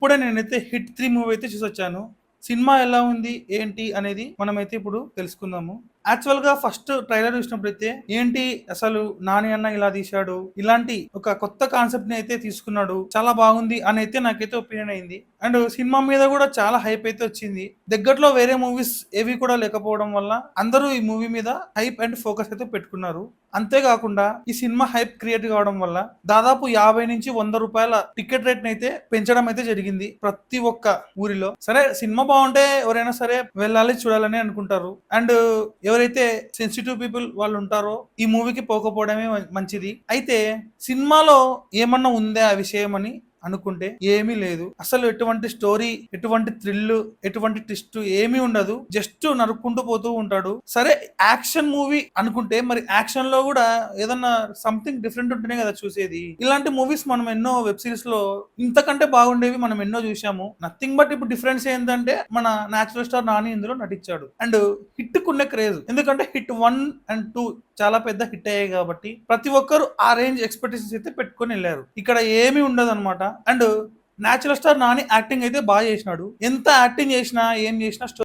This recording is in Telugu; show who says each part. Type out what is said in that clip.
Speaker 1: ఇప్పుడే నేనైతే 'హిట్ 3' మూవీ అయితే చూసొచ్చాను. సినిమా ఎలా ఉంది? ఏంటి? అనేది మనమైతే ఇప్పుడు తెలుసుకుందాము. యాక్చువల్‌గా ఫస్ట్ ట్రైలర్ చూసినప్పుడైతే ఏంటి అసలు 'నాని అన్న ఇలా తీశాడు. ఇలాంటి ఒక కొత్త కాన్సెప్ట్‌ని అయితే తీసుకున్నాడు. చాలా బాగుంది అనైతే నాకైతే ఒపీనియన్ అయింది. అండ్ సినిమా మీద కూడా చాలా హైప్ అయితే వచ్చింది. దగ్గరలో వేరే మూవీస్ ఏవి కూడా లేకపోవడం వల్ల అందరూ ఈ మూవీ మీద హైప్ అండ్ ఫోకస్ అయితే పెట్టుకున్నారు. అంతేకాకుండా ఈ సినిమా హైప్ క్రియేట్ కావడం వల్ల దాదాపు 50-100 రూపాయల టికెట్ రేట్ అయితే పెంచడం అయితే జరిగింది ప్రతి ఒక్క ఊరిలో. సరే సినిమా బాగుంటే ఎవరైనా సరే వెళ్ళాలి చూడాలని అనుకుంటారు. అండ్ ఎవరైతే సెన్సిటివ్ పీపుల్ వాళ్ళు ఉంటారో ఈ మూవీకి పోకపోవడమే మంచిది. అయితే సినిమాలో ఏమన్నా ఉందా ఆ విషయం అని అనుకుంటే ఏమీ లేదు. అసలు ఎటువంటి స్టోరీ, ఎటువంటి థ్రిల్, ఎటువంటి ట్విస్ట్ ఏమీ ఉండదు. జస్ట్ నరుక్కుంటూ పోతూ ఉంటాడు. సరే యాక్షన్ మూవీ అనుకుంటే మరి యాక్షన్ లో కూడా ఏదన్నా సంథింగ్ డిఫరెంట్ ఉంటేనే కదా చూసేది. ఇలాంటి మూవీస్ మనం ఎన్నో వెబ్ సిరీస్ లో ఇంతకంటే బాగుండేవి మనం ఎన్నో చూసాము. నథింగ్ బట్ ఇప్పుడు డిఫరెన్స్ ఏంటంటే మన నేచురల్ స్టార్ నాని ఇందులో నటించాడు. అండ్ హిట్ కున్న క్రేజ్, ఎందుకంటే హిట్ 1 అండ్ 2 చాలా పెద్ద హిట్ అయ్యాయి కాబట్టి ప్రతి ఒక్కరు ఆ రేంజ్ ఎక్స్పెక్టేషన్స్ అయితే పెట్టుకొని వెళ్ళారు. ఇక్కడ ఏమీ ఉండదు అనమాట. And natural star Nani acting అయితే బాగా చేసినాడు. ఎంత యాక్టింగ్ చేసినా ఏం చేసినా